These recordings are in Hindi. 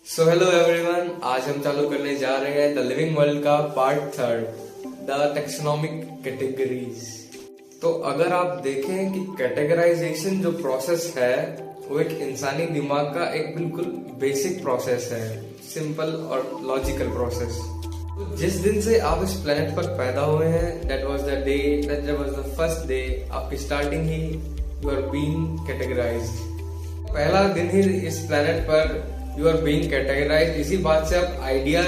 सो हेलो एवरीवन, आज हम चालू करने जा रहे हैं द लिविंग वर्ल्ड का part third, the taxonomic categories. तो अगर आप देखें कि कैटेगराइजेशन जो प्रोसेस है वो एक इंसानी दिमाग का एक बिल्कुल बेसिक प्रोसेस है, सिंपल और लॉजिकल प्रोसेस। तो जिस दिन से आप इस प्लेनेट पर पैदा हुए हैं, that was the first day, आपकी स्टार्टिंग ही यू आर बीइंग कैटेगराइज्ड। पहला दिन ही इस प्लेनेट पर यू आर बीइंग कैटेगराइज्ड। इसी बात से आप आइडिया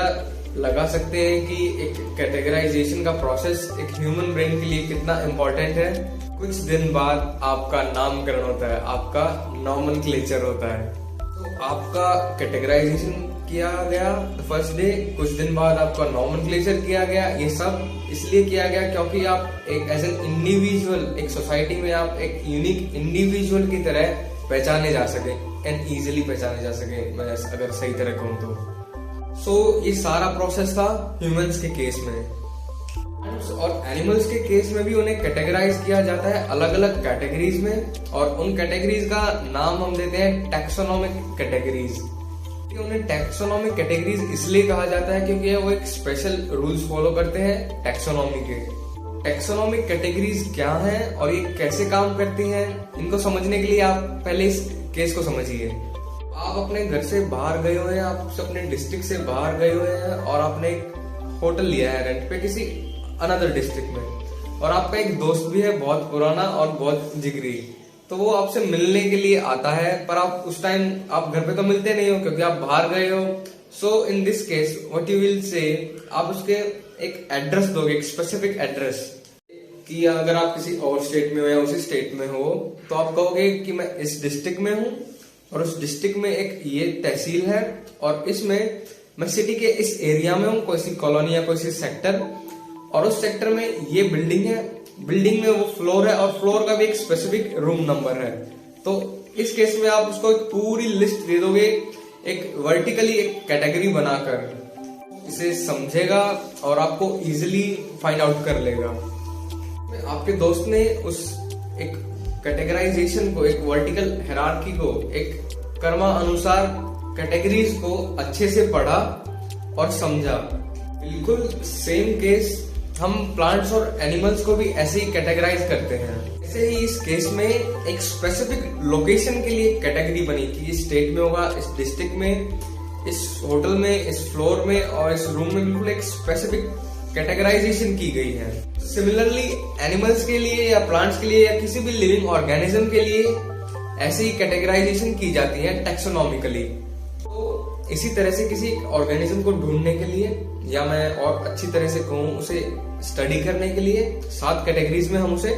लगा सकते हैं कि एक कैटेगराइजेशन का प्रोसेस एक ह्यूमन ब्रेन के लिए कितना इम्पोर्टेंट है। कुछ दिन बाद आपका नामकरण होता है, आपका नॉमेनक्लेचर होता है। तो आपका कैटेगराइजेशन किया गया फर्स्ट डे, कुछ दिन बाद आपका नॉमेनक्लेचर किया गया। ये सब इसलिए किया गया क्योंकि आप एक एज एन इंडिविजुअल, एक सोसाइटी में आप एक यूनिक इंडिविजुअल की तरह पहचाने जा सके एंड इजीली पहचाने जा सके, मैं अगर सही तरह कहूँ तो। सो ये सारा प्रोसेस था ह्यूमंस के केस में। और एनिमल्स के केस में भी उन्हें कैटेगराइज किया जाता है अलग अलग कैटेगरीज में, और उन कैटेगरीज का नाम हम देते हैं टैक्सोनोमिक कैटेगरीज। उन्हें टैक्सोनोमिक कैटेगरीज इसलिए कहा जाता है क्योंकि वो एक स्पेशल रूल्स फॉलो करते हैं टैक्सोनॉमी के। टैक्सोनोमिक कैटेगरीज क्या हैं और ये कैसे काम करती हैं, इनको समझने के लिए आप पहले इस केस को समझिए। आप अपने घर से बाहर गए हुए हैं, आप अपने डिस्ट्रिक्ट से बाहर गए हुए हैं और आपने एक होटल लिया है रेंट पे किसी अनदर डिस्ट्रिक्ट में, और आपका एक दोस्त भी है बहुत पुराना और बहुत जिगरी। तो वो आपसे मिलने के लिए आता है, पर आप उस टाइम आप घर पे तो मिलते नहीं हो क्योंकि आप बाहर गए हो। So in this case what you will say, आप उसके एक एड्रेस दोगे, एक स्पेसिफिक एड्रेस, कि अगर आप किसी और स्टेट में हो या उसी स्टेट में हो तो आप कहोगे कि मैं इस डिस्ट्रिक्ट में हूँ और उस डिस्ट्रिक्ट में एक ये तहसील है और इसमें मैं सिटी के इस एरिया में हूँ, कोई सी कॉलोनी या कोई सी सेक्टर, और उस सेक्टर में ये बिल्डिंग है, बिल्डिंग में वो फ्लोर है और फ्लोर का भी एक स्पेसिफिक रूम नंबर है। तो इस केस में आप उसको एक पूरी लिस्ट दे दोगे, एक वर्टिकली एक कैटेगरी बनाकर, इसे समझेगा और आपको इजीली फाइंड आउट कर लेगा। आपके दोस्त ने उस एक कैटेगराइजेशन को, एक वर्टिकल हायरार्की को, एक कर्मा अनुसार कैटेगरीज को अच्छे से पढ़ा और समझा। बिल्कुल सेम केस हम प्लांट्स और एनिमल्स को भी ऐसे ही कैटेगराइज करते हैं। ऐसे ही इस केस में एक स्पेसिफिक लोकेशन के लिए कैटेगरी बनी कि इस स्टेट में होगा, इस डिस्ट्रिक्ट में, इस होटल में, इस फ्लोर में और इस रूम में बिल्कुल एक स्पेसिफिक कैटेगराइजेशन की गई है। सिमिलरली एनिमल्स के लिए या प्लांट्स के लिए या किसी भी लिविंग ऑर्गेनिज्म के लिए ऐसी ही कैटेगराइजेशन की जाती है टैक्सोनॉमिकली। तो इसी तरह से किसी ऑर्गेनिज्म को ढूंढने के लिए, या मैं और अच्छी तरह से कहूँ उसे स्टडी करने के लिए, 7 कैटेगरीज में हम उसे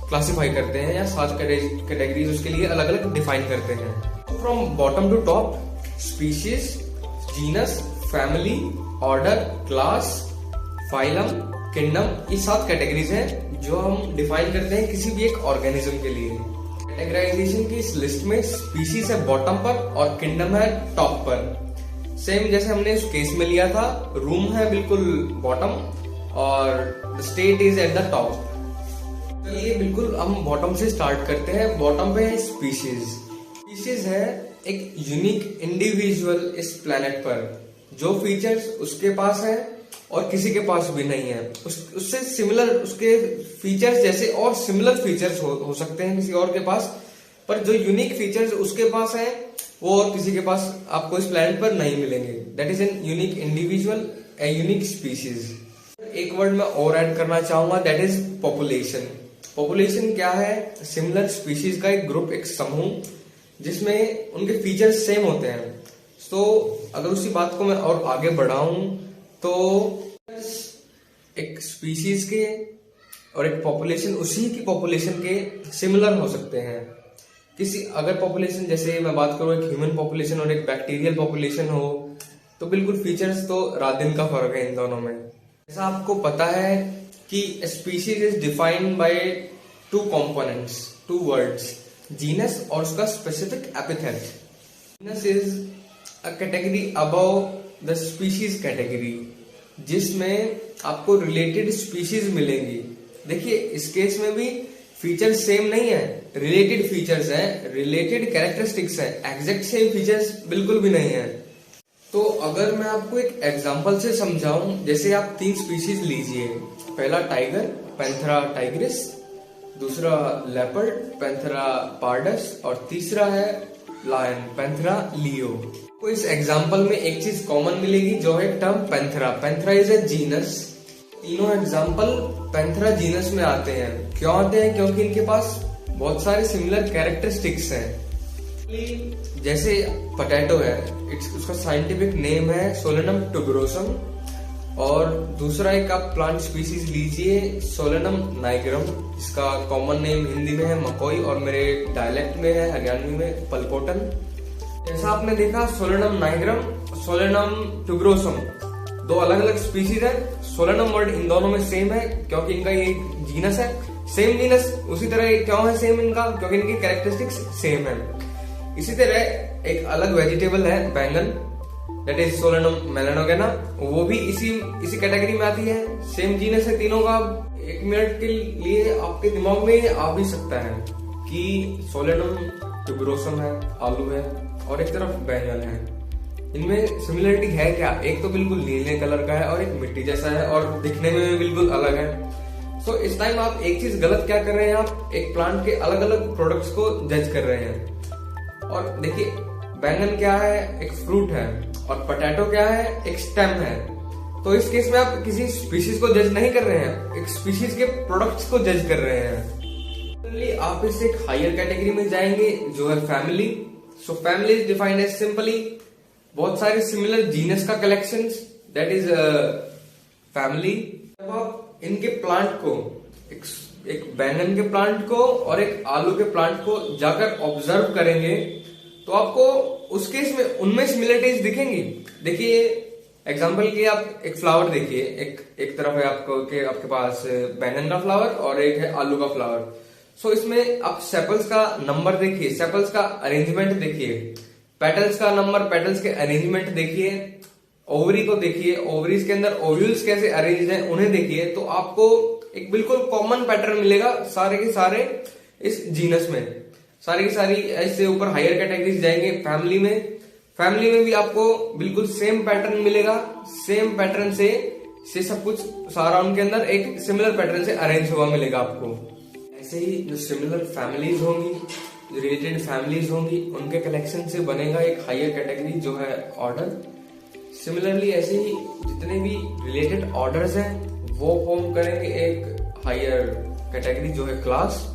क्लासिफाई करते हैं या 7 कैटेगरीज उसके लिए अलग अलग डिफाइन करते हैं। From bottom to top, species, genus, family, order, class, phylum, kingdom, ये 7 कैटेगरीज हैं जो हम डिफाइन करते हैं किसी भी एक ऑर्गेनिज्म के लिए। कैटेगराइजेशन की इस लिस्ट में स्पीशीज है बॉटम पर और किंगडम है टॉप पर। सेम जैसे हमने इस केस में लिया था, रूम है बिल्कुल बॉटम और state is at the top. तो ये बिल्कुल हम बॉटम से स्टार्ट करते हैं। बॉटम पे है स्पीशीज। स्पीशीज है एक यूनिक इंडिविजुअल इस प्लेनेट पर, जो फीचर्स उसके पास है और किसी के पास भी नहीं है। उससे सिमिलर, उसके फीचर्स जैसे और सिमिलर फीचर्स हो सकते हैं किसी और के पास, पर जो यूनिक फीचर्स उसके पास है वो और किसी के पास आपको इस प्लेनेट पर नहीं मिलेंगे। That is an unique individual, a unique species. एक वर्ड मैं और ऐड करना चाहूंगा, दैट इज पॉपुलेशन। पॉपुलेशन क्या है? सिमिलर स्पीशीज का एक ग्रुप, एक समूह जिसमें उनके फीचर्स सेम होते हैं। तो अगर उसी बात को मैं और आगे बढ़ाऊं तो एक स्पीशीज के और एक पॉपुलेशन, उसी की पॉपुलेशन के सिमिलर हो सकते हैं। किसी अगर पॉपुलेशन, जैसे मैं बात करूं एक ह्यूमन पॉपुलेशन और एक बैक्टीरियल पॉपुलेशन हो, तो बिल्कुल फीचर्स तो रात दिन का फर्क है इन दोनों में। जैसा आपको पता है कि species is defined by 2 components, 2 words, genus और उसका specific epithet. Genus is a category above the species category, जिसमें आपको रिलेटेड स्पीशीज मिलेंगी। देखिए इस केस में भी फीचर्स सेम नहीं है, रिलेटेड फीचर्स हैं, रिलेटेड कैरेक्टरिस्टिक्स हैं, एग्जैक्ट सेम फीचर्स बिल्कुल भी नहीं है। तो अगर मैं आपको एक एग्जांपल से समझाऊं, जैसे आप 3 स्पीशीज लीजिए। पहला टाइगर, पैंथेरा टाइग्रिस, दूसरा लेपर्ड, पैंथेरा पार्डस, और तीसरा है लायन, पैंथेरा लियो। तो इस एग्जांपल में एक चीज कॉमन मिलेगी जो है term Panthera. Panthera is a genus. तीनों एग्जांपल पैंथेरा जीनस में आते हैं। क्यों आते हैं? क्योंकि इनके पास बहुत सारे सिमिलर कैरेक्टरिस्टिक्स हैं। जैसे पोटैटो है, उसका साइंटिफिक नेम है सोलेनम टुबरोसम, और दूसरा एक आप प्लांट स्पीसीज लीजिए सोलेनम नाइग्रम, जिसका कॉमन नेम हिंदी में है मकोई और मेरे डायलेक्ट में है हरियाणवी में पलकोटन। जैसा आपने देखा सोलेनम नाइग्रम, सोलेनम टुबरोसम, 2 अलग अलग स्पीसीज है। सोलेनम वर्ड इन दोनों में सेम है क्योंकि इनका ये जीनस है, सेम जीनस। उसी तरह क्यों है सेम इनका? क्योंकि इनकी कैरेक्टरिस्टिक्स सेम है। इसी तरह एक अलग वेजिटेबल है बैंगन, दैट इज सोलेनम मेलानोगेना, वो भी इसी कैटेगरी में आती है। सेम जीनस है तीनों का। 1 मिनट के लिए आपके दिमाग में आ भी सकता है कि सोलेनम ट्यूबरोसम है, आलू है, और एक तरफ बैंगन है। इनमें सिमिलरिटी है क्या? एक तो बिल्कुल नीले कलर का है और एक मिट्टी जैसा है, और दिखने में भी बिल्कुल अलग है। सो इस टाइम आप एक चीज गलत क्या कर रहे हैं, आप एक प्लांट के अलग अलग प्रोडक्ट्स को जज कर रहे हैं। और देखिए, बैंगन क्या है? एक फ्रूट है, और पोटैटो क्या है? एक स्टेम है। तो इस केस में आप किसी स्पीशीज को जज नहीं कर रहे हैं, एक स्पीशीज के प्रोडक्ट्स को जज कर रहे हैं। आप इससे एक हायर कैटेगरी में जाएंगे जो है family. So family is defined as simply बहुत सारे सिमिलर जीनस का कलेक्शन, दैट इज फैमिली। जब आप इनके प्लांट को, एक बैंगन के प्लांट को और एक आलू के प्लांट को जाकर ऑब्जर्व करेंगे, तो आपको उस केस में उनमें सिमिलरिटीज दिखेंगी। देखिए एग्जांपल के आप एक फ्लावर देखिए, एक तरफ है आपके पास बैंगन का फ्लावर और एक है आलू का फ्लावर। सो इसमें आप सेपल्स का नंबर देखिए, सेपल्स का अरेंजमेंट देखिए, पेटल्स का नंबर, पेटल्स के अरेंजमेंट देखिए, ओवरी को देखिए, ओवरीज के अंदर ओव्यूल्स कैसे अरेंज हैं उन्हें देखिए, तो आपको एक बिल्कुल कॉमन पैटर्न मिलेगा सारे के सारे इस जीनस में। सारी की सारी ऐसे ऊपर हायर कैटेगरीज जाएंगे फैमिली में। फैमिली में भी आपको बिल्कुल सेम पैटर्न मिलेगा, सेम पैटर्न से सब कुछ सारा उनके अंदर एक सिमिलर पैटर्न से अरेंज हुआ मिलेगा आपको। ऐसे ही जो सिमिलर फैमिलीज होंगी, जो रिलेटेड फैमिलीज होंगी, उनके कलेक्शन से बनेगा एक हायर कैटेगरी जो है ऑर्डर। सिमिलरली ऐसे ही जितने भी रिलेटेड ऑर्डर्स हैं वो फॉर्म करेंगे एक हायर कैटेगरी जो है क्लास।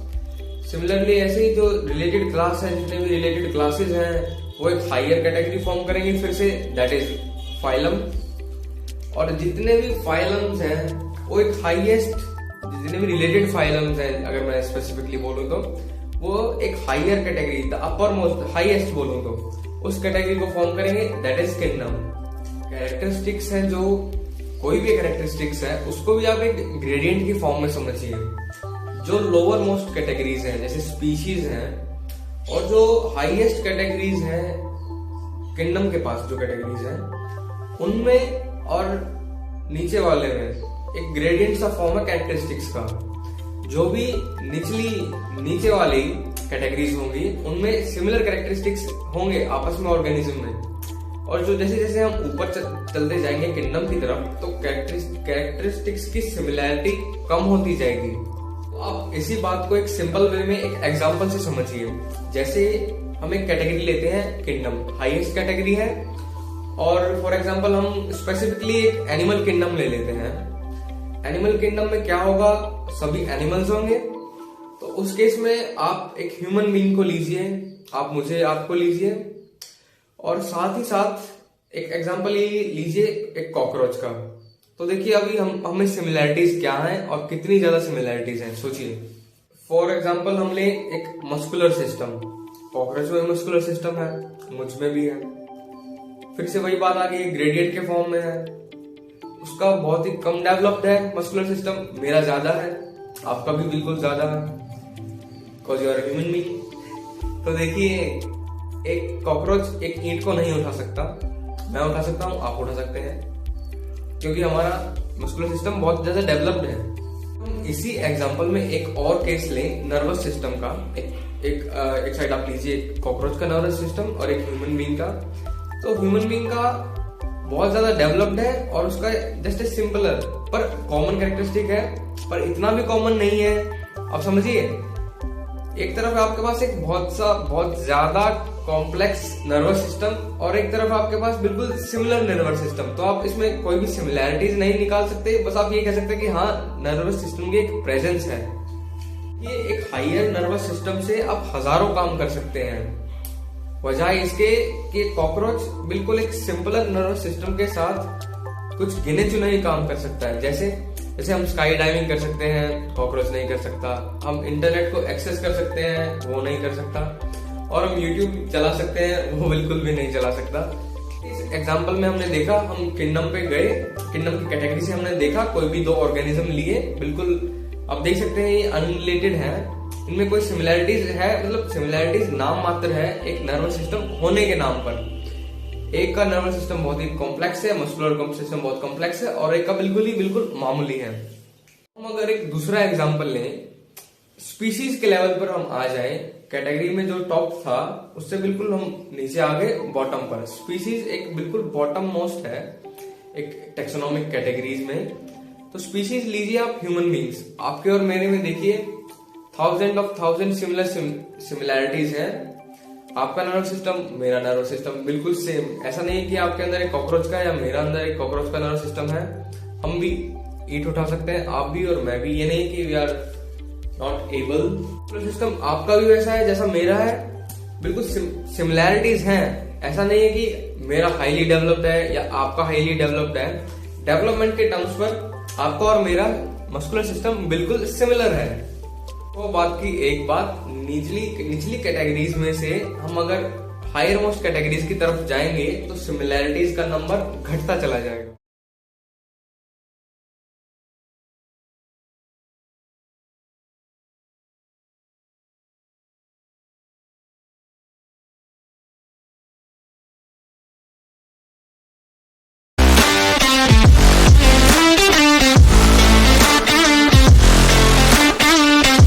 सिमिलरली ऐसे ही जो रिलेटेड क्लास है, जितने भी रिलेटेड क्लासेस हैं वो एक हायर कैटेगरी फॉर्म करेंगे फिर से, दैट इज फाइलम। और जितने भी फाइलम्स हैं वो एक हाईएस्ट, जितने भी रिलेटेड फाइलम्स हैं अगर मैं स्पेसिफिकली बोलूं तो वो एक higher category, the uppermost highest बोलूं तो उस कैटेगरी को फॉर्म करेंगे, दैट इज किंगडम। कैरेक्टरिस्टिक्स हैं, जो कोई भी कैरेक्टरिस्टिक्स है उसको भी आप एक ग्रेडियंट की फॉर्म में समझिए। जो लोअर मोस्ट कैटेगरीज हैं जैसे स्पीशीज हैं, और जो हाईएस्ट कैटेगरीज हैं किंगडम के पास जो कैटेगरीज हैं उनमें और नीचे वाले में एक ग्रेडियंट सा फॉर्म है कैरेक्टरिस्टिक्स का। जो भी नीचे वाली कैटेगरीज होंगी उनमें सिमिलर कैरेक्टरिस्टिक्स होंगे आपस में ऑर्गेनिज्म में, और जो जैसे जैसे हम ऊपर चलते जाएंगे किंगडम की तरफ तो कैरेक्टरिस्टिक्स की सिमिलैरिटी कम होती जाएगी। तो आप इसी बात को एक सिंपल वे में एक एग्जांपल से समझिए। जैसे हम एक कैटेगरी लेते हैं किंगडम, हाईएस्ट कैटेगरी है, और फॉर एग्जांपल हम स्पेसिफिकली एक एनिमल किंगडम ले लेते हैं। एनिमल किंगडम में क्या होगा, सभी एनिमल्स होंगे। तो उस केस में आप एक ह्यूमन बीइंग को लीजिए, आप मुझे आपको लीजिए, और साथ ही साथ एक एग्जांपल ये लीजिए एक कॉकरोच का। तो देखिए अभी हमें सिमिलैरिटीज क्या हैं और कितनी ज्यादा सिमिलैरिटीज हैं, सोचिए। फॉर एग्जांपल हम ले एक मस्कुलर सिस्टम, कॉकरोच में मस्कुलर सिस्टम है, मुझ में भी है। फिर से वही बात आ गई, ग्रेडियंट के फॉर्म में है, उसका बहुत ही कम डेवलप्ड है मस्कुलर सिस्टम, मेरा ज्यादा है, आपका भी बिल्कुल ज्यादा है, because you are human being. तो देखिए एक कॉकरोच एक ईंट को नहीं उठा सकता, मैं उठा सकता हूँ, आप उठा सकते हैं, क्योंकि हमारा मस्कुलर सिस्टम बहुत ज्यादा डेवलप्ड है। हम इसी एग्जांपल में एक और केस लें नर्वस सिस्टम का। एक साइड आप लीजिए कॉकरोच का नर्वस सिस्टम और एक ह्यूमन बीइंग का। तो ह्यूमन बीइंग का बहुत ज्यादा डेवलप्ड है और उसका जस्ट ए सिंपलर पर कॉमन कैरेक्टरिस्टिक है, पर इतना भी कॉमन नहीं है। अब समझिए, एक तरफ आपके पास एक बहुत ज्यादा कॉम्प्लेक्स नर्वस सिस्टम और एक तरफ आपके पास बिल्कुल सिमिलर नर्वस सिस्टम। तो आप इसमें कोई भी सिमिलैरिटीज नहीं निकाल सकते, बस आप ये कह सकते हैं कि हाँ, नर्वस सिस्टम की एक प्रेजेंस है। ये एक हायर नर्वस सिस्टम से आप हजारों काम कर सकते हैं। वजह इसके कि कॉकरोच बिल्कुल एक सिंपलर नर्वस सिस्टम के साथ कुछ गिने चुने ही काम कर सकता है। जैसे हम स्काई डाइविंग कर सकते हैं, कॉकरोच नहीं कर सकता। हम इंटरनेट को एक्सेस कर सकते हैं, वो नहीं कर सकता। और हम यूट्यूब चला सकते हैं, वो बिल्कुल भी नहीं चला सकता। इस एग्जाम्पल में हमने देखा, हम किंगडम पे गए, किंगडम की कैटेगरी से हमने देखा कोई भी 2 ऑर्गेनिज्म लिए, बिल्कुल आप देख सकते हैं ये अनरिलेटेड है, इनमें कोई सिमिलैरिटीज है, मतलब सिमिलैरिटीज नाम मात्र है एक नर्वस सिस्टम होने के नाम पर। एक का नर्वस सिस्टम बहुत ही कॉम्प्लेक्स है, मस्कुलर सिस्टम बहुत कॉम्प्लेक्स है, और एक का बिल्कुल मामूली है। हम अगर एक दूसरा एग्जाम्पल लें, स्पीशीज के लेवल पर हम आ जाए, कैटेगरी में जो टॉप था उससे बिल्कुल हम नीचे आ गए बॉटम पर। स्पीशीज एक बिल्कुल बॉटम मोस्ट है एक टेक्सोनॉमिक कैटेगरीज में। तो स्पीशीज लीजिए आप, ह्यूमन बींग्स, आपके और मेरे में देखिए थाउजेंड सिमिलैरिटीज है। आपका नर्वस सिस्टम, मेरा नर्वस सिस्टम बिल्कुल सेम। ऐसा नहीं है कि आपके अंदर एक कॉकरोच का या मेरा अंदर एक कॉकरोच का नर्वस सिस्टम है। हम भी ईट उठा सकते हैं, आप भी और मैं भी। ये नहीं कि we are not able. System आपका भी वैसा है जैसा मेरा है, बिल्कुल सिमिलैरिटीज हैं। ऐसा नहीं है कि मेरा हाईली डेवलप्ड है या आपका हाईली डेवलप्ड है। डेवलपमेंट के टर्म्स पर आपका और मेरा मस्कुलर सिस्टम बिल्कुल सिमिलर है। तो बात की एक बात, निचली कैटेगरीज में से हम अगर हायर मोस्ट कैटेगरीज की तरफ जाएंगे तो सिमिलैरिटीज का नंबर घटता चला जाएगा।